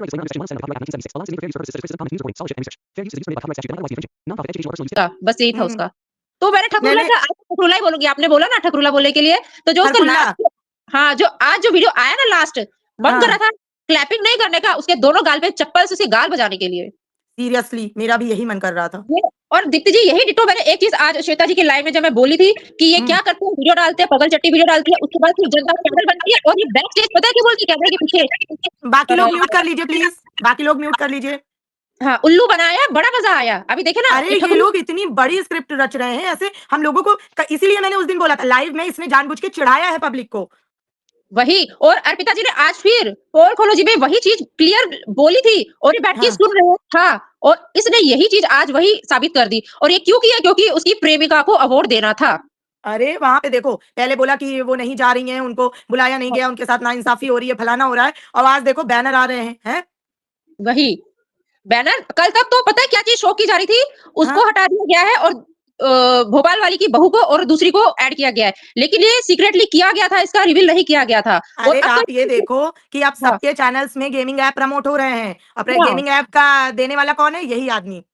बस यही था हम्म, उसका। तो मैंने ठकुरला मैंने का ठकुरला ही बोलूँगी, आपने बोला ना ठकुरला बोलने के लिए, तो जो उसका हरकुल्ला। लास्ट हाँ, जो आज जो वीडियो आया ना लास्ट, मन कर रहा हाँ, था क्लैपिंग नहीं करने का, उसके दोनों गाल पे चप्पल से उसके गाल बजाने के लिए। सीरियसली मेरा भी यही मन कर रहा था। ये और दीप्ति जी यही डिट्टो मैंने एक चीज़ आज श्वेता जी की लाइव में जब मैं बोली थी कि ये हम्म, क्या करते हैं, वीडियो डालते हैं, पगल चट्टी वीडियो डालती है, उसके बाद फिर जनता पागल बनती है और ये बैक स्टेज पता है क्या बोलती है कैमरे के पीछे बाकी लोग म्यूट कर लीजिए प्लीज, बाकी लोग म्यूट कर लीजिए। उल्लू बनाया, बड़ा मज़ा आया। अभी देखे ना अरे ये ये ठकुरला लोग इतनी बड़ी स्क्रिप्ट रच रहे हैं ऐसे हम लोगों को, इसीलिए मैंने उस दिन बोला था लाइव में, इसने जानबूझ के चिढ़ाया है पब्लिक को। वही और अर्पिता जी ने आज फिर पोल खोलो जी में वही चीज़ क्लियर बोली थी और ये बैठ के हाँ, सुन रहे था और इसने यही चीज़ आज वही साबित कर दी और ये क्यों किया? क्योंकि उसकी प्रेमिका को अवार्ड देना था। अरे वहां पे देखो, पहले बोला कि वो नहीं जा रही हैं, उनको बुलाया नहीं गया, उनके साथ नाइंसाफी हो रही है, फलाना हो रहा है, और आज देखो बैनर आ रहे हैं। वही बैनर कल तक तो पता है क्या चीज़ शो की जा रही थी? हाँ, उसको हटा दिया गया है और भोपाल वाली की बहू को और दूसरी को ऐड किया गया है। लेकिन ये सीक्रेटली किया गया था, इसका रिवील नहीं किया गया था और अरे अब आप ये तो देखो कि अब हाँ, सबके चैनल्स में गेमिंग ऐप प्रमोट हो रहे हैं, और हाँ। गेमिंग ऐप का देने वाला कौन है? यही आदमी।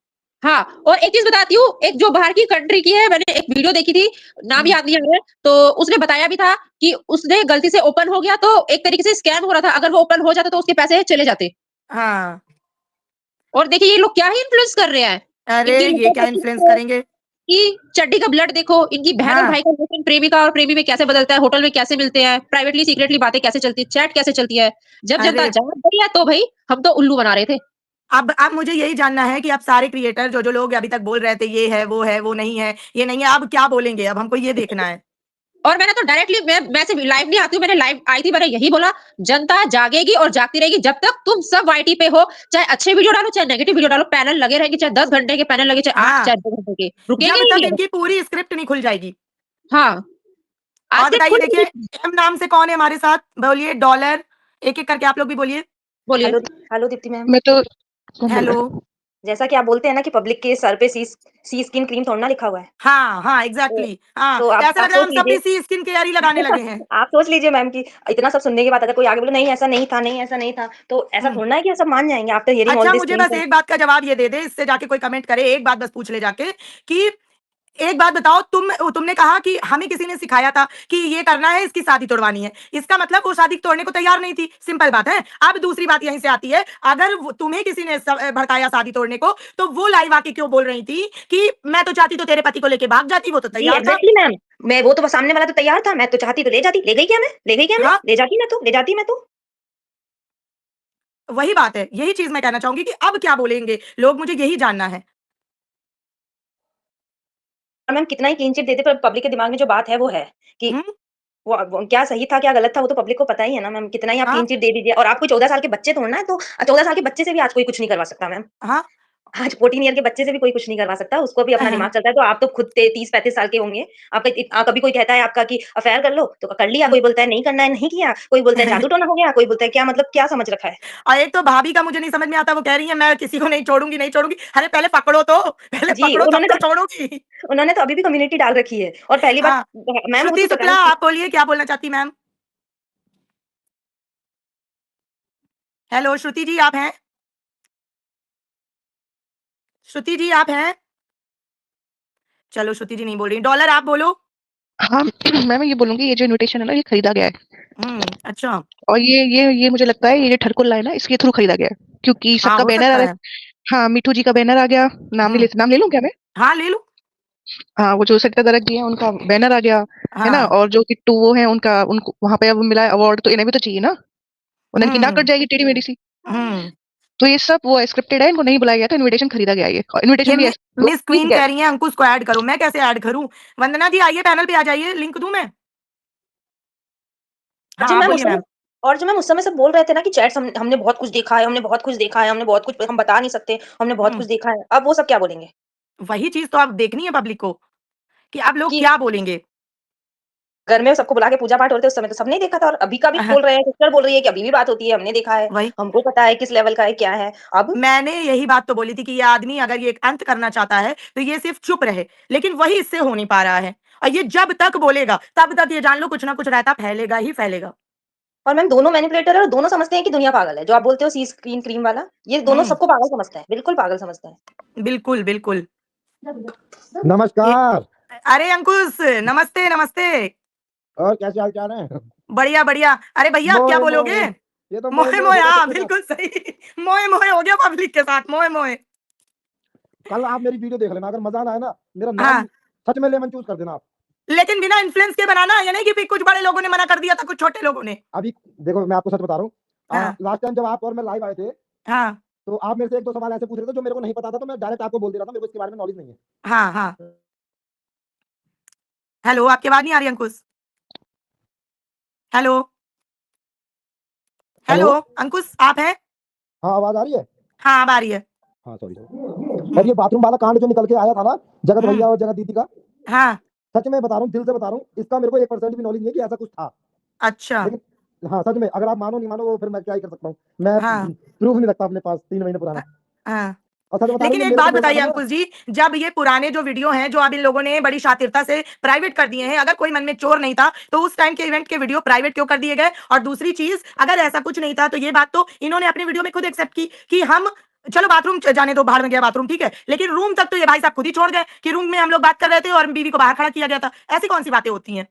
हाँ, और एक चीज़ बताती हूँ, एक जो बाहर की कंट्री की है, मैंने एक वीडियो देखी थी, नाम हम्म, याद नहीं आ रहा है, तो उसने बताया भी था कि उसने गलती से ओपन हो गया, तो एक तरीके से स्कैम हो रहा था, अगर वो ओपन हो जाता तो उसके पैसे चले जाते। हाँ, और देखिए ये लोग क्या ही इन्फ्लुएंस कर रहे हैं। अरे इनकी ये क्या इन्फ्लुएंस करेंगे। कि चड्डी का ब्लड देखो, इनकी बहन और हाँ, भाई का रिलेशन प्रेमिका और प्रेमी में कैसे बदलता है, होटल में कैसे मिलते हैं, प्राइवेटली सीक्रेटली बातें कैसे चलती है, चैट कैसे चलती है। जब जनता अरे जाग गई है, तो भई हम तो उल्लू बना रहे थे। अब मुझे यही जानना है कि अब सारे क्रिएटर जो लोग अभी तक बोल रहे थे ये है, वो नहीं है, ये नहीं है, अब क्या बोलेंगे? अब हमको ये देखना है। और मैंने तो डायरेक्टली मैं सिर्फ लाइव नहीं आती हूँ, मैंने लाइव आई थी, मैंने यही बोला, जनता जागेगी और जागती रहेगी जब तक तुम सब वाईटी पे हो, चाहे अच्छे वीडियो डालो, चाहे नेगेटिव वीडियो डालो, पैनल लगे रहेंगे, चाहे 10 घंटे के पैनल लगे, चाहे 8, हाँ, चाहे 2 घंटे के, रुकेंगे जब ही तक नहीं लोग। इनकी पूरी स्क्रिप्ट नहीं खुल जाएगी। हाँ, आज और सिर्फ बताइए, खुल देखिए एम नाम से कौन है हमारे साथ? बोलिए डॉलर, एक एक करके आप लोग भी बोलिए। बोलिए। Hello hello Deepti ma'am. मैं तो कौन बोल हेलो। रहा है? जैसा कि आप बोलते हैं ना कि पब्लिक के सर पे सी स्किन क्रीम थोड़ा ना लिखा हुआ है। हाँ, हाँ, तो एग्जैक्टली, हाँ, तो ऐसा आप लग रहा है सोच हम सब लीजिए। भी सी स्किन केयर ही लगाने लगे हैं। आप सोच लीजिए मैम कि इतना सब सुनने के बाद अगर कोई आगे बोले नहीं ऐसा नहीं था, नहीं ऐसा नहीं था, तो ऐसा हम्म। थोड़ा ना है कि सब मान जाएंगे आफ्टर हियरिंग ऑल अच्छा दिस मुझे थिंग्स। बस एक बात का जवाब ये दे दे, इससे जाके कोई कमेंट करे, एक बात बस पूछ ले जाके कि एक बात बताओ, तुमने कहा कि हमें किसी ने सिखाया था कि ये करना है, इसकी शादी तोड़वानी है, इसका मतलब वो शादी तोड़ने को तैयार नहीं थी, सिंपल बात है। अब दूसरी बात यहीं से आती है, अगर तुम्हें किसी ने भड़काया शादी तोड़ने को, तो वो लाइव आके क्यों बोल रही थी कि मैं तो चाहती तो तेरे पति को लेके भाग जाती, वो तो जी तैयार था। Exactly ma'am. मैं वो तो सामने वाला तो तैयार था, मैं तो चाहती तो ले जाती, ले गई क्या मैं? ले गई क्या मैं? हाँ, ले जाती मैं तो, ले जाती मैं तो। वही बात है, यही चीज मैं कहना चाहूंगी कि अब क्या बोलेंगे लोग, मुझे यही जानना है। और मैम कितना ही क्लीन चिट देते पर पब्लिक के दिमाग में जो बात है वो है कि हम्म। वो क्या सही था क्या गलत था वो तो पब्लिक को पता ही है ना मैम। कितना ही आप हाँ, क्लीन चिट दे दीजिए और आप कोई 14 साल के बच्चे थोड़ा ना है, तो 14 साल के बच्चे से भी आज कोई कुछ नहीं करवा सकता मैम। हाँ। आज 14 ईयर के बच्चे से भी कोई कुछ नहीं करवा सकता, उसको भी अपना दिमाग चलता है। तो आप तो खुद 30-35 साल के होंगे। आपका कभी कोई कहता है आपका कि अफेयर कर लो, तो कर लिया, कोई बोलता है नहीं करना है, नहीं किया, कोई बोलता है जादू टोना हो गया, कोई बोलता है क्या मतलब क्या समझ रखा है। और एक तो भाभी का मुझे नहीं समझ में आता, वो कह रही है मैं किसी को नहीं छोड़ूंगी, नहीं छोड़ूंगी। अरे पहले पकड़ो तो, पहले जी, पकड़ो तब तो छोड़ूंगी। उन्होंने तो अभी भी कम्युनिटी डाल रखी है और पहली बात हाँ, मैम श्रुति मुझे पता शुक्ला नहीं। आप बोलिए, क्या बोलना चाहती मैम? हेलो श्रुति जी, आप हैं? श्रुति जी आप हैं? चलो श्रुति जी नहीं बोल रही, डॉलर आप बोलो। हाँ मैं ये बोलूंगी, ये जो इनविटेशन है ना, ये खरीदा गया है। अच्छा। और ये मुझे लगता है ये ठरकुल्ला है ना, इसके थ्रू खरीदा गया है, क्योंकि हाँ, सबका हो बैनर आ सकता रहा है। है। हाँ, मिठू जी का बैनर आ गया। हम्म। नाम ले लूं क्या मैं? हाँ, ले लो। हाँ, वो जो सेक्टर दरक जी है उनका बैनर आ गया है ना। हाँ। और जो किट्टू वो है उनका, उनको वहां पे अब मिला है अवार्ड, तो इन्हें भी तो चाहिए ना। उन्हें की ना कट हम्म। जाएगी टेढ़ी मेढ़ी सी। हम्म। तो ये सब वो स्क्रिप्टेड है, इनको नहीं बुलाया गया था, इनविटेशन खरीदा गया है ये, और ये इनविटेशन भी मिस खरीद क्वीन गया कह है। रही है अंकुश को ऐड करो, मैं कैसे ऐड करूं? वंदना जी आइए, पैनल पे आ जाइए, लिंक दूं मैं? और हाँ, जो आप मैम बोलिए उस समय मैम। और जो मैम उस समय सब बोल रहे थे ना कि चैट्स हमने बहुत कुछ देखा है, हमने बहुत कुछ देखा है, हमने बहुत कुछ हम बता नहीं सकते, हमने बहुत हम्म। कुछ देखा है। अब वो सब क्या बोलेंगे? वही चीज तो आप देखनी है पब्लिक को, कि अब लोग कि क्या बोलेंगे। घर में सबको बुला के पूजा पाठ हो रहे थे उस समय तो सबने देखा था और अभी का भी बोल रहे हैं, सिस्टर बोल रही है कि अभी भी बात होती है, हमने देखा है, वही हमको पता है किस लेवल का है, क्या है। अब मैंने यही बात तो बोली थी कि ये आदमी अगर ये एक अंत करना चाहता है तो ये सिर्फ चुप रहे, लेकिन वही इससे हो नहीं पा रहा है। और ये जब तक बोलेगा तब तक ये जान लो कुछ ना कुछ रहता फैलेगा ही फैलेगा। और मैम दोनों मैनिपुलेटर है और दोनों समझते हैं कि दुनिया पागल है। जो आप बोलते हो सी स्क्रीन क्रीम वाला, ये दोनों सबको पागल समझता है, बिल्कुल पागल समझता है। बिल्कुल बिल्कुल। नमस्कार। अरे अंकुश, नमस्ते नमस्ते। और कैसे हाल चाल है? बढ़िया बढ़िया। अरे भैया आप क्या मोए बोलोगे? मोए, ये तो मोए मोए, बोला हाँ सबके साथ। बिल्कुल सही। मोए मोए हो गया पब्लिक के साथ, मोए मोए। कल आप मेरी वीडियो देख लेना, अगर मजा ना आए ना, मेरा नाम हाँ, सच में लेमन चूज कर देना आप। लेकिन बिना इन्फ्लुएंस के बनाना, ये नहीं कि कुछ बड़े लोगों ने मना कर दिया था, कुछ छोटे लोगों ने। अभी देखो, मैं आपको सच बता रहा हूँ, हाँ लास्ट टाइम जब आप और मैं लाइव आए थे, हाँ तो आप मेरे से एक दो सवाल ऐसे पूछ रहे थे जो मेरे को नहीं पता था, तो मैं डायरेक्ट आपको बोल दे रहा था, मेरे को इसके बारे में नॉलेज नहीं है। हाँ हाँ। हेलो, आपकी आवाज नहीं आ रही अंकुश? हेलो हेलो अंकुश, आप हैं? हाँ, आवाज आ रही है? हाँ अब आ रही है। हाँ सॉरी। और ये बाथरूम वाला कांड जो निकल के आया था ना, जगत भैया और जगत दीदी का, हाँ सच में बता रहा हूँ, दिल से बता रहा हूँ, इसका मेरे को 1% भी नॉलेज नहीं है कि ऐसा कुछ था। अच्छा। लेकिन हाँ, सच में, अगर आप मानो नहीं मानो, वो फिर मैं क्या ही कर सकता हूँ। मैं हाँ प्रूफ नहीं रखता अपने पास 3 महीने पुराना। हाँ। और सच बता रहा हूँ, लेकिन ये एक मेरे को बात बोल रहा बताइए था ना। अंकुश जी, जब ये पुराने जो वीडियो हैं जो अब इन लोगों ने बड़ी शातिरता से प्राइवेट कर दिए हैं, अगर कोई मन में चोर नहीं था तो उस टाइम के इवेंट के वीडियो प्राइवेट क्यों कर दिए गए? और दूसरी चीज, अगर ऐसा कुछ नहीं था तो ये बात तो इन्होंने अपनी वीडियो में खुद एक्सेप्ट की कि हम, चलो बाथरूम जाने दो, बाहर में गया बाथरूम ठीक है, लेकिन रूम तक तो ये भाई साहब खुद ही छोड़ गए कि रूम में हम लोग बात कर रहे थे और बीवी को बाहर खड़ा किया गया था। ऐसी कौन सी बातें होती हैं?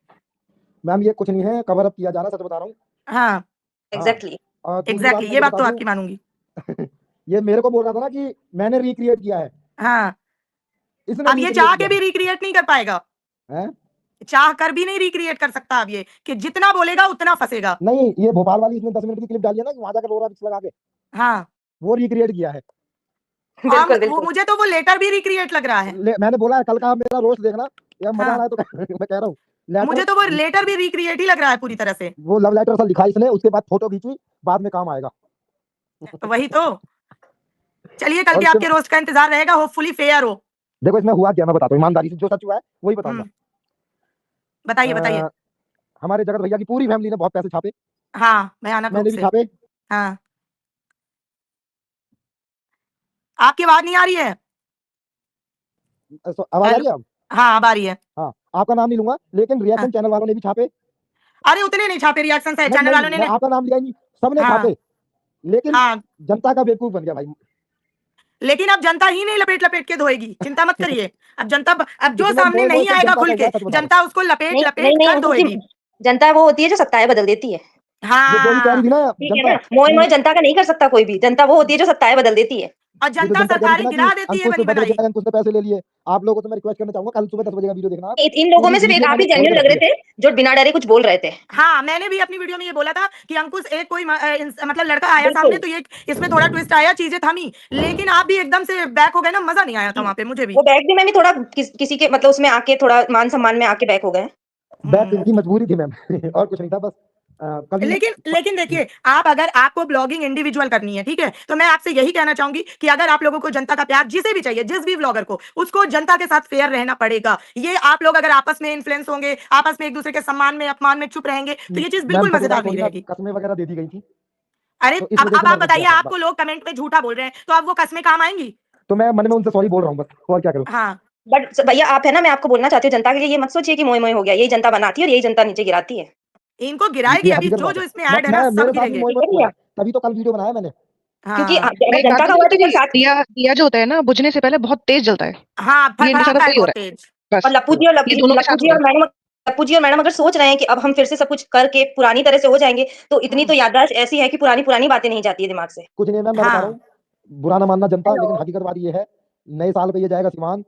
मैम ये कुछ नहीं है, कवर अप किया जा रहा है, सच बता रहा हूँ। हाँ एग्जैक्टली। और दूसरी बात एग्जैक्टली, मैं ये बात बता तो दूं, आपकी मानूंगी। ये मेरे को बोल रहा था ना कि मैंने रिक्रिएट किया है, हाँ, इसने अब ये रिक्रिएट चाह किया के भी रिक्रिएट नहीं कर पाएगा, है। चाह कर भी नहीं रिक्रिएट कर सकता। अब ये कि जितना बोलेगा उतना फंसेगा। नहीं, ये भोपाल वाली इसने 10 मिनट की क्लिप डाली है ना, कि वहां जाकर रो रहा लगा के, हाँ, वो रिक्रिएट किया है। बिल्कुल वो बिल्कुल। मुझे तो वो लेटर भी रिक्रिएट लग रहा है। मैंने बोला है कल का मेरा रोस्ट देखना, या मजा आ हाँ, रहा है तो मैं कह रहा हूँ, मुझे लेटर, तो वो लेटर भी रिक्रिएट ही लग रहा है पूरी तरह से। वो लव लेटर सा लिखा इसने, उसके बाद फोटो खींची, बाद में काम आएगा। वही तो। चलिए कल और के इसके, आपके रोस्ट का इंतजार रहेगा, होपफुली फेयर हो। देखो इसमें हुआ क्या, मैं बताता हूँ ईमानदारी से, जो सच हुआ है वही बताऊंगा। बताइए बताइए। हमारे जगत भैया की पूरी फैमिली ने बहुत पैसे छापे, हाँ, भयानक रूप मैंने भी से। छापे। हाँ, आपकी आवाज नहीं आ रही है। आवाज आ हेलो, रही है अब? हाँ अब आ रही है। हाँ, आपका नाम नहीं लूंगा, लेकिन हाँ। रिएक्शन चैनल वालों ने भी छापे। अरे उतने नहीं छापे रिएक्शन से, नहीं चैनल वालों नहीं, ने मैं आपका नाम लिया ही नहीं, सबने हाँ छापे, लेकिन हाँ। जनता का बेवकूफ बन गया भाई। लेकिन अब जनता ही नहीं लपेट लपेट के धोएगी, चिंता मत करिए। अब जनता, अब जो इसमें सामने मोए मोए नहीं सब आएगा जनता खुल का हुआ के, है, सच बता रहा जनता उसको लपेट नहीं नहीं लपेट नहीं कर अंकुश धोएगी। जी, जनता वो होती है जो सत्ताए बदल देती है। हूं। ये जो भी कह हाँ, रही थी ना ठीक है जनता, ना, मोए मोए कि जनता का नहीं कर सकता कोई भी, जनता वो होती है जो सत्ताए बदल देती है। और ये जो जनता जनता कह रही थी सरकारें ना गिरा कि देती है अंकुश बनी बदल बनाई। गया, अंकुश ने पैसे ले लिए, आप लोगों को मैं रिक्वेस्ट करना चाहूंगा, कल सुबह 10 बजे का वीडियो देखना आप। इन लोगों पूरी में से एक वीडियो आप मैंने ही खोल जेन्युइन के लग रहे रखी है। थे, जो बिना डरे कुछ बोल रहे थे। हाँ, मैंने भी अपनी वीडियो में ये बोला था कि अंकुश एक कोई मतलब लड़का आया सामने बिल्कुल। तो ये इसमें थोड़ा ट्विस्ट आया, चीजें थमी, लेकिन आप भी एकदम से बैक हो गए ना, मजा नहीं आया था वहां पे मुझे भी। वो बैक भी मैं भी थोड़ा किसी के मतलब उसमें आके थोड़ा मान सम्मान में आके बैक हो गए। बैक इनकी मजबूरी थी मैम और कुछ नहीं था, बस कभी लेकिन देखिए, आप अगर आपको ब्लॉगिंग इंडिविजुअल करनी है ठीक है, तो मैं आपसे यही कहना चाहूंगी कि अगर आप लोगों को जनता का प्यार जिसे भी चाहिए, जिस भी ब्लॉगर को, उसको जनता के साथ फेयर रहना पड़ेगा। ये आप लोग अगर आपस में इन्फ्लुएंस होंगे, आपस में एक दूसरे के सम्मान में अपमान में चुप रहेंगे, तो ये चीज मैम बिल्कुल सच बताऊं, मजेदार नहीं थोड़ी ना रहेगी। कस्में वगैरह दे दी गई थी, अरे तो इस वजह अब से मैं आप रुक बताइए, गया था। आपको लोग कमेंट में झूठा बोल रहे हैं तो अब वो कस्में काम आएंगी? तो मैं मन में उनसे सॉरी बोल रहा हूँ बस, और क्या करूँ। हाँ, बट भैया आप है ना, मैं आपको बोलना चाहती हूँ, जनता के लिए ये मत सोचिए कि मोए मोए हो गया, यही जनता बनाती है और यही जनता नीचे गिराती है। इनको गिराएगी, ये अभी हकीकत जो बात जो है। इसमें ऐड है मैं ना सब मेरे साथ भी गिरेंगे। मोए ठीक है मोए हुआ भैया, है, तभी तो कल वीडियो बनाया मैंने। क्योंकि हाँ अगर मैं एक बात जनता का बताऊं हुआ तो दीदी, फिर साथ। दिया दिया जो होता है ना, बुझने से पहले बहुत तेज जलता है। हाँ, ये इनके साथ फड़फड़ाता है वही हो बहुत रहा है, तेज। और बस। लप्पू जी और ये दोनों के साथ हो रहा है। लप्पू जी और मैडम अगर सोच रहे हैं कि अब हम फिर से सब कुछ करके पुरानी तरह से हो जाएंगे, तो इतनी तो याददाश्त ऐसी है कि पुरानी पुरानी बातें नहीं जाती है दिमाग से। कुछ नहीं मैम, मैं बता रहा हाँ। हूँ, बुरा ना मानना जनता, हेलो। लेकिन हकीकत बात ये है, नए साल पे ये जाएगा सीमान,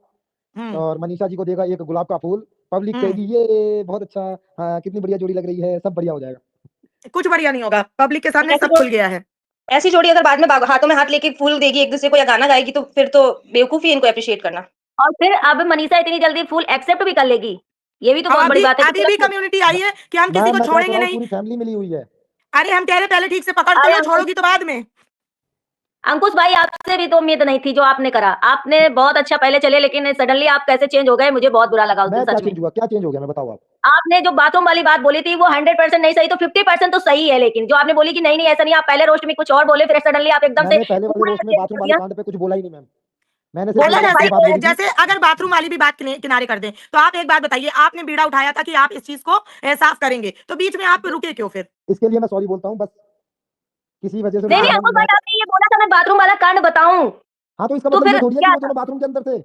हम्म और मनीषा जी को देगा एक गुलाब का फूल, पब्लिक हम्म कहेगी ये बहुत अच्छा, हाँ, कितनी बढ़िया जोड़ी लग रही है, सब बढ़िया हो जाएगा। कुछ बढ़िया नहीं होगा, पब्लिक के सामने ऐसी सब खुल गया है। ऐसी जोड़ी अगर बाद में हाथों में हाथ लेके फूल देगी एक दूसरे को या गाना गाएगी, तो फिर तो बेवकूफी है इनको अप्रिशिएट करना। और फिर अब मनीषा इतनी जल्दी फूल एक्सेप्ट भी कर लेगी, ये भी तो और बहुत बड़ी अभी बात है। अभी भी कम्युनिटी आई है कि हम किसी को मैं कह तो छोड़ेंगे रहा हूँ, नहीं। पूरी फैमिली मिली हुई है। अरे हम कह रहे पहले ठीक से पकड़ तो अरे लो, छोड़ोगी तो बाद में। अंकुश भाई, आपसे भी तो उम्मीद नहीं थी जो आपने करा। आपने बहुत अच्छा पहले चले, लेकिन सडनली आप कैसे चेंज हो गए, मुझे बहुत बुरा लगा उस दिन मैं क्या सच में। चेंज हुआ, क्या चेंज हो गया, मैं बताओ आप। आपने जो बाथरूम वाली बात बोली थी वो 100% नहीं सही, तो 50% तो सही है। लेकिन जो आपने बोली कि नहीं नहीं ऐसा नहीं, आप पहले रोस्ट में कुछ और बोले, फिर सडनली आप एकदम से मैंने पहले वाले रोस्ट में बाथरूम वाले कांड पे कुछ बोला ही नहीं मैम, मैंने बोला सिर्फ ना ये भाई, बात बोली थी। जैसे अगर बाथरूम वाली भी बात किनारे कर दें, तो आप एक बात बताइए, आपने बीड़ा उठाया था कि आप इस चीज को साफ करेंगे, तो बीच में आप रुके क्यों फिर? इसके लिए मैं सॉरी बोलता हूँ, बस किसी वजह से नहीं नहीं रुका अंकुश मैं। भाई, आपने ये बोला था मैं बाथरूम वाला कांड बताऊं, हाँ, तो इसका तो मतलब ये फिर थोड़ी है कि क्या वो था? दोनों बाथरूम के अंदर थे।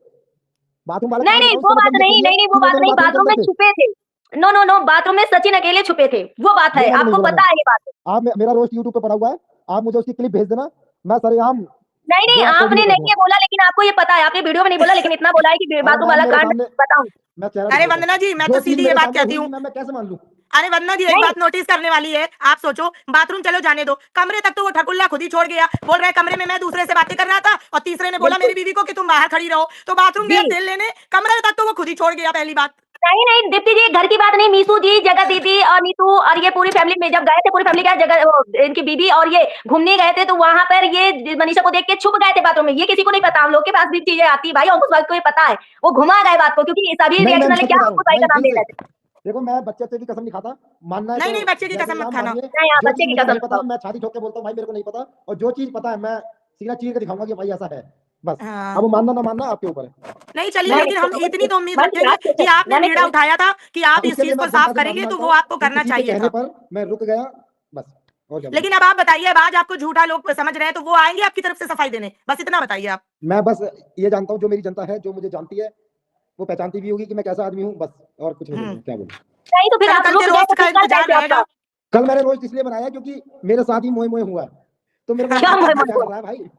बाथरूम वाला नहीं कांड नहीं बताऊं, वो इसका बात मतलब ये नहीं, थोड़ी है नहीं नहीं कि वो वो बात दोनों नहीं, बाथरूम के बाथरूम में अंदर थे। छुपे थे। नो नो नो, बाथरूम में सचिन अकेले छुपे थे, वो बात है, बोला नहीं, आपको बोला पता है ये बात? आप मेरा रोस्ट यूट्यूब पे पड़ा हुआ है, आप मुझे उसकी क्लिप भेज देना, मैं सरेआम नहीं नहीं, जो आपको आपने वीडियो कर नहीं दूंगा। ये बोला, लेकिन आपको ये पता है, आपने वीडियो में नहीं बोला, लेकिन इतना बोला है कि अरे बाथरूम मैम, वाला मेरे कांड सामने बताऊं। मैं चेहरा अरे दिखा देता वंदना जी, मैं हूँ। तो जो चीज सीधी ये मेरे बात सामने कहती हुई हूँ। नहीं, मैं कैसे मान लूं? अरे वंदना जी, एक नहीं बात नोटिस करने वाली है, आप सोचो, बाथरूम चलो जाने दो, कमरे तक तो वो ठकुल्ला खुद ही छोड़ गया, बोल रहा है कमरे में मैं दूसरे से बातें कर रहा था, और तीसरे ने बोला मेरी बिल्कुल बीवी को कि तुम बाहर खड़ी रहो, तो बाथरूम गया जी। तेल लेने, कमरे तक तो वो खुद ही छोड़ गया, पहली बात। नहीं नहीं दीप्ति जी, घर की बात नहीं, मीसू जी, जगत दीदी और नीतू और ये पूरी फैमिली में जब गए थे, पूरी फैमिली क्या जगह वो इनकी बीबी और ये घूमने गए थे, तो वहां पर ये मनीषा को देख के छुप गए थे बाथरूम में। ये किसी को नहीं पता, हम लोग के पास भी चीजें आती है भाई, अंकुश भाई को ये पता है, वो घुमा गए बात को, क्योंकि ये सभी नहीं रिएक्शन मैम, वाले सच क्या बता रहा अंकुश हूँ, भाई मैं का नाम दिल ले से। रहे थे। देखो, मैं बच्चे की कसम नहीं खाता, मानना है नहीं तो नहीं, बच्चे की जैसे कसम मत इल्जाम खाना। मानिए। नहीं आप जो बच्चे चीज की मुझे कसम नहीं पता, खाओ। मैं छाती ठोक के बोलता हूँ भाई मेरे को नहीं पता, और जो चीज पता है मैं सीना चीर के दिखाऊंगा कि भाई ऐसा है, बस। हाँ। अब वो मानना ना मानना आपके ऊपर है। नहीं चलिए, नहीं लेकिन हम नहीं, इतनी तो उम्मीद मन रखेंगे याद कि सोचो, आपने मैंने बीड़ा उठाया था कि आप अब इस उसके लिए चीज को मैं जनता साफ से माफी करेंगे, तो मांगता वो हूँ आपको कि करना किसी के चाहिए कहने था। पर मैं रुक गया, बस। और क्या बोलूं? लेकिन अब आप बताइए, अब आज आपको झूठा लोग समझ रहे हैं, तो वो आएंगे आपकी तरफ से सफाई देने, बस इतना बताइए आप। मैं बस ये जानता हूँ, जो मेरी जनता है, जो मुझे जानती है, वो पहचानती भी होगी कि मैं कैसा आदमी हूँ, बस। और कुछ नहीं बोलूंगा, क्या बोलूं। नहीं तो फिर चलो आप कल रुक के गए, रोस्ट तो का फिर कल इंतजार कैसे रहेगा। आपका? कल मैंने रोज इसलिए बनाया क्योंकि मेरे साथ ही मोए मोए हुआ है, तो मेरे को क्या मोए मोए क्या हुआ? कर रहा है भाई?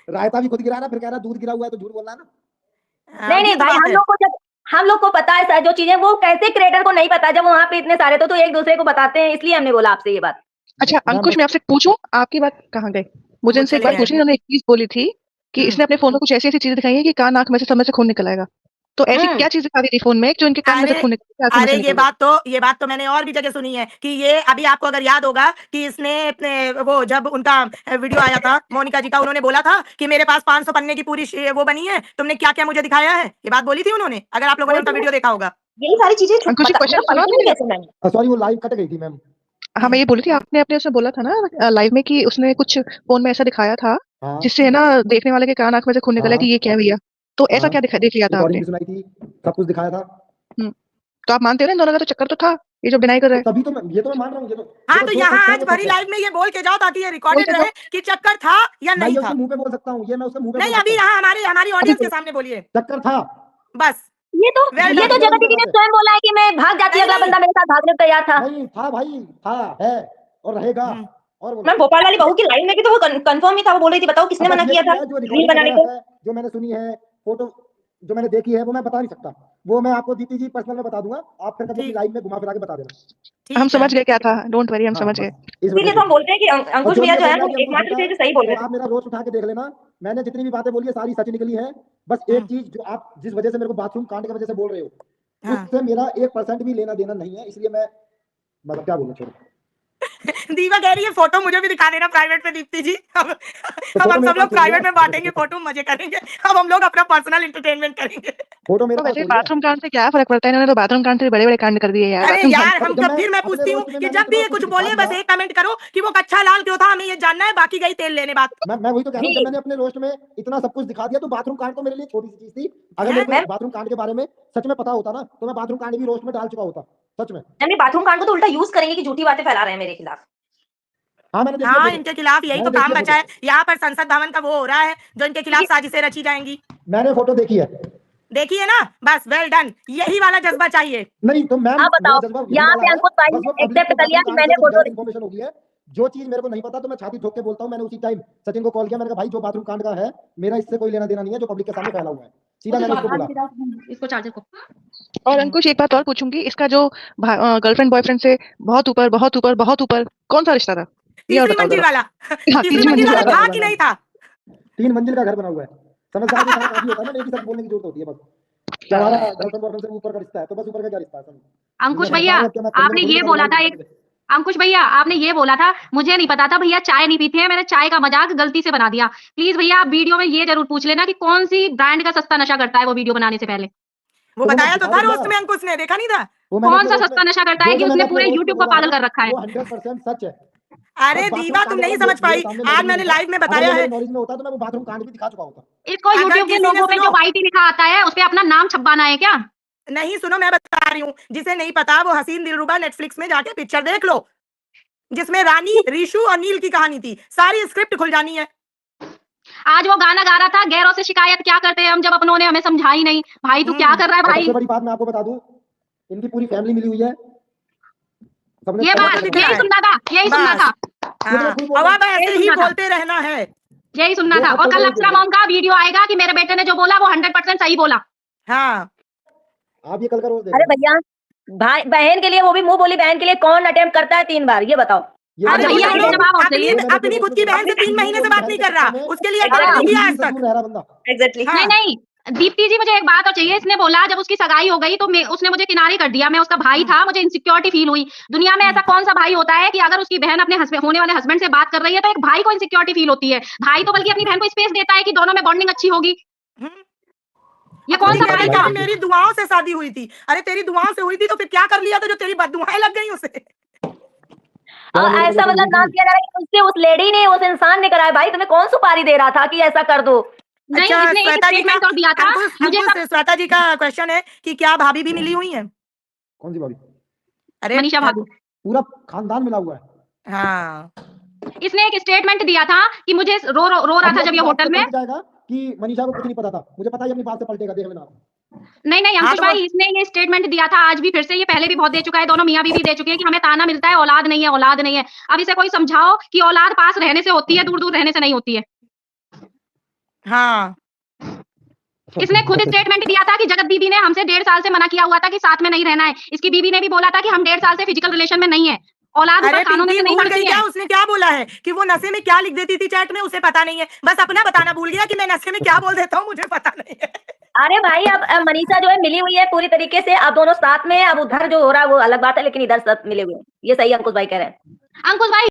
रायता भी खुद गिरा रहा है, फिर कह रहा है दूध गिरा हुआ है, तो झूठ बोल रहा है ना। नहीं नहीं ये तो भाई, बात हम है। लोग को जब हम लोग को पता है जो चीजें, वो कैसे क्रिएटर को नहीं पता, जब वहां पे इतने सारे तो एक दूसरे को बताते हैं, इसलिए हमने बोला आपसे ये बात। अच्छा मैम अंकुश, बस मैं आपसे पूछूं, आपकी बात कहाँ गई? मुझे वो इनसे एक चले बात गए। पूछनी, उन्होंने एक चीज बोली थी कि इसने अपने फोन में कुछ ऐसी ऐसी चीजें दिखाई है कि कान आंख में से समय से खून निकल आएगा। तो ऐसी क्या चीज दिखा दी थी फोन में जो इनके कान में से अरे खून निकल आंखों में अरे, से निकल गई? ये बात तो मैंने और भी जगह सुनी है कि ये अभी आपको अगर याद होगा कि इसने अपने वो जब उनका वीडियो आया था मोनिका जी का, उन्होंने बोला था कि मेरे पास 500 पन्ने की पूरी वो बनी है, तुमने क्या क्या मुझे दिखाया है, ये बात बोली थी उन्होंने, अगर आप लोगों ने उनका वीडियो देखा होगा। यही सारी चीजें अंकुश जी, क्वेश्चन सुना पलटी आपने? कैसे मैंने? सॉरी, वो लाइव कट गई थी मैम। हाँ, मैं ये बोली थी, आपने अपने उसमें बोला था ना लाइव में कि उसने कुछ फोन में ऐसा दिखाया था हाँ जिससे है ना देखने वाले के कान आंख में से खून निकला हाँ कि ये क्या है भैया। तो ऐसा हाँ, क्या देख लिया था रिकॉर्डिंग आपने? भी सुनाई थी, सब कुछ दिखाया था। तो आप मानते हो ना इन दोनों का तो चक्कर तो था, ये जो डिनाई कर रहे तो हैं। तभी तो ये तो मैं मान रहा हूँ, हाँ, ये तो जो यहाँ सच है आज वो भरी सच है। लाइव में ये बोल के जाओ ताकि ये बोल रिकॉर्डेड के रहे कि चक्कर था या मैं नहीं ये था। उसके मुंह पे बोल सकता हूँ, ये मैं उसके मुंह पे नहीं, बोल अभी सकता हूँ। यहाँ हमारी अभी ऑडियंस के बोलो। सामने बोलिए, चक्कर था। बस। ये तो वेल ये डन। तो जगत दीदी ने स्वयं बोला है कि मैं भाग जाती, नहीं अगला नहीं। बंदा मेरे साथ भागने को तैयार था। नहीं था भाई, था, है और रहेगा। और बोलो। मैम भोपाल वाली बहू की लाइन में भी तो वो कंफर्म ही था, वो बोल रही थी बताओ किसने अब बस मना ये किया चीज था है, जो रील रिकॉर्डिंग बनाने वगैरह को। है, जो मैंने सुनी है, फोटो जो मैंने देखी है, वो मैं बता नहीं सकता। वो मैं आपको दीप्ति जी पर्सनल में बता दूंगा, आप फिर कभी अपनी ठीक लाइव में घुमा फिरा के बता देना। हम ठीक है। समझ गए क्या था, डोंट वरी, हम हाँ समझ बस गए। इस वजह इसीलिए से। तो हम बोलते हैं कि और अंकुश जो भैया ये जो बोल है रहा वो है कि अंकुश एकमात्र झूठा है, चीज सही बोल तो रहे थे। आप मेरा रोज उठा के देख लेना, मैंने जितनी भी बातें बोली है सारी सच निकली है। बस एक चीज, जो आप जिस वजह से मेरे को बाथरूम कांड की वजह से बोल रहे हो, हाँ। उससे मेरा 1% भी लेना देना नहीं है, इसलिए मैं मतलब क्या बोलूं, छोड़ो। दीवा कह रही है फोटो मुझे भी दिखा देना प्राइवेट में दीप्ति जी। अब तो हम फोटो मेरे सब लोग पास थोड़ी है, प्राइवेट में बांटेंगे फोटो, मजे करेंगे। अब हम लोग अपना पर्सनल एंटरटेनमेंट करेंगे। फोटो मेरे तो पास वैसे थोड़ी है। बाथरूम कांड से क्या फर्क पड़ता है, इन्होंने तो बाथरूम कांड से बड़े बड़े कांड कर दिए यार। अरे बाथरूम कांड यार, हम जब फिर मैं अपने पूछती हूँ रोस्ट में कि मैंने जब भी इतना ये कुछ कुछ दिखा बोले दिया, बस एक कमेंट करो कि वो कच्चा लाल क्यों था, हमें ये जानना है, बाकी गई तेल लेने बात। मैं वही तो कह रहा हूँ, जी जब मैंने अपने रोस्ट में इतना सब कुछ दिखा दिया, तो बाथरूम कांड तो मेरे लिए छोटी सी चीज थी। अगर हैं? मेरे को मैम बाथरूम कांड के बारे में सच में पता होता ना, तो मैं बाथरूम कांड भी रोस्ट में डाल चुका होता, सच में। मैम बाथरूम कांड को तो उल्टा यूज करेंगे कि झूठी बातें फैला रहे हैं मेरे खिलाफ। हाँ, मैंने देखी है हाँ, फोटो, इनके खिलाफ यही मैंने तो देखी काम है बचा है, फोटो, यहाँ पर संसद भवन का वो हो रहा है जो इनके खिलाफ साजिशें रची जाएंगी। मैंने फोटो देखी है। देखिए ना, बस वेल डन, यही वाला जज्बा चाहिए। नहीं तो मैम, आप मेरा बताओ, जज्बा यही यहाँ वाला पे है, अंकुश भाई बस वो ने पब्लिक एक्सेप्ट को कर लिया बाथरूम कि कांड की मैंने वजह से फोटो गलत इन्फॉर्मेशन हो गई है। जो चीज मेरे को नहीं पता, तो मैं छाती ठोक के बोलता हूँ। मैंने उसी टाइम सचिन को कॉल किया, मैंने कहा भाई जो बाथरूम कांड का है, मेरा इससे कोई लेना देना नहीं है, जो पब्लिक के सामने फैला हुआ है, सीधा मैंने उसको बोला। इसको चार्जर को और अंकुश, एक बात और पूछूंगी, इसका जो गर्लफ्रेंड बॉयफ्रेंड से बहुत ऊपर बहुत ऊपर बहुत ऊपर कौन सा रिश्ता था, ये और तीसरी बताओ मंजिल जरा। वाला। हाँ, तीसरी तीसरी मंजिल मंजिल वाला वाला। था कि नहीं था? 3 मंजिल का घर बना हुआ है। समझदार इंसान काफी होता है ना, एक ही शब्द बोलने की जरूरत होती है बस। क्या हमारा गर्लफ्रेंड बॉयफ्रेंड से ऊपर का रिश्ता है, तो बस ऊपर का क्या रिश्ता है? अंकुश दुनिया भैया, संसार है, क्या मैं कमरे आपने में थोड़ी ये ना बोला था करूंगा एक अंकुश भैया, आपने ये बोला था मुझे नहीं पता था भैया, चाय नहीं पीते हैं, मैंने चाय का मजाक गलती से बना दिया। प्लीज भैया आप वीडियो में ये जरूर पूछ लेना कि कौन सी ब्रांड का सस्ता नशा करता है वो वीडियो बनाने से पहले। वो तो वो मैं बताया तो दिखा था दूंगा, रोस्ट में, अंकुश ने देखा नहीं था? वो मैंने कौन अपने सा रोस्ट में सस्ता नशा करता है कि जो उसने मैंने अपने पूरे रोस्ट में यूट्यूब को बोला है पागल ना, कर रखा है। वो 100% सच है। अरे दीवा तुम नहीं समझ पाई, आज मैंने लाइव में बताया है। नॉलेज में होता तो मैं वो बाथरूम कांड भी दिखा चुका होता। इसको अगर यूट्यूब के किसी ने लोगों पे सुनो- जो वाईटी लिखा आता है उस पे अपना नाम छपवाना है क्या? नहीं सुनो, मैं बता रही हूँ, जिसे नहीं पता वो हसीन दिलरुबा नेटफ्लिक्स में जाके पिक्चर देख लो, जिसमें रानी, ऋषु और नील की कहानी थी, सारी स्क्रिप्ट खुल जानी है। आज वो गाना गा रहा था, गैरों से शिकायत क्या करते हैं हम, जब अपनों ने हमें समझाई नहीं। भाई तू क्या कर रहा है और भाई? सबसे बड़ी बात मैं आपको बता दूं, इनकी पूरी फैमिली मिली हुई है। सबने ये पता बात कर दिख रहा यही है। सुनना था, यही सुनना बस। था, हाँ, अब ऐसे ही सुनना था। बोलते रहना है। यही सुनना वो था। और आपको कल नहीं अक्षरा बोलना। मॉम का वीडियो आएगा कि मेरे बेटे ने जो बोला वो 100% सही बोला। हाँ, आप ये कल का रोज अरे देखो। भैया, भाई बहन के लिए, वो भी मुंह बोली बहन के लिए कौन अटेम्प्ट करता है 3 बार, ये बताओ। ये अरे भैया, वो ये जवाब और अपनी चाहिए। अपनी खुद की बहन से 3 महीने से बात नहीं कर रहा, उसके लिए हाँ, अटेम्प्ट नहीं किया आज तक। दूर रह रहा बंदा। एग्जैक्टली। हाँ। नहीं नहीं दीप्ति जी, मुझे एक बात और चाहिए। इसने बोला जब उसकी सगाई हो गई तो उसने मुझे किनारे कर दिया, मैं उसका भाई था, मुझे इनसिक्योरिटी फील हुई। दुनिया में ऐसा कौन सा भाई होता है कि अगर उसकी बहन अपने होने वाले हस्बैंड से बात कर रही है तो एक भाई को इनसिक्योरिटी फील होती है? भाई तो बल्कि अपनी बहन को स्पेस देता है कि दोनों में बॉन्डिंग अच्छी होगी। ये कौन सा भाई था? मेरी दुआओं से शादी हुई थी। अरे तेरी दुआओं से हुई थी तो फिर क्या कर लिया था जो तेरी बददुआएं लग गई उसे? और ऐसा मतलब ना किया जा रहा है कि उससे उस लेडी ने, उस इंसान ने कराया। भाई तुम्हें कौन सुपारी दे रहा था कि ऐसा कर दो? नहीं, अच्छा, इसने एक श्वेता जी स्टेटमेंट और दिया था मुझे अंकुश, श्वेता जी का क्वेश्चन है कि क्या भाभी भी मिली हुई है? कौन सी भाभी? अरे मनीषा भाभी। पूरा खानदान मिला हुआ है। हाँ, इसने एक स्टेटमेंट दिया था कि मुझे रो रहा था जब ये होटल में। जाएगा कि मनीषा को कुछ नहीं पता था, मुझे पता है अपनी बात से पलटेगा, देख लेना आप। नहीं हाँ, अंकुश तो भाई, इसने ये स्टेटमेंट दिया था आज भी, फिर से, ये पहले भी बहुत दे चुका है, दोनों मियां बीवी दे चुके हैं कि हमें ताना मिलता है औलाद नहीं है, औलाद नहीं है। अब इसे कोई समझाओ कि औलाद पास रहने से होती है, दूर दूर रहने से नहीं होती है। हाँ, इसने खुद स्टेटमेंट दिया था कि जगत दीदी ने हमसे 1.5 साल से मना किया हुआ था कि साथ में नहीं रहना है। इसकी बीवी ने भी बोला था कि हम 1.5 साल से फिजिकल रिलेशन में नहीं है। औलाद अरे ऊपर कानों में पिंकी से नहीं भूल पड़ती गई है। क्या? उसने क्या बोला है कि वो नशे में क्या लिख देती थी चैट में, उसे पता नहीं है। बस अपना बताना भूल गया कि मैं नशे में क्या बोल देता हूँ, मुझे पता नहीं है। अरे भाई, अब मनीषा जो है मिली हुई है पूरी तरीके से, अब दोनों साथ में हैं। अब उधर जो हो रहा है वो अलग बात है, लेकिन इधर सब मिले हुए हैं। ये सही अंकुश भाई कह रहे हैं। अंकुश भाई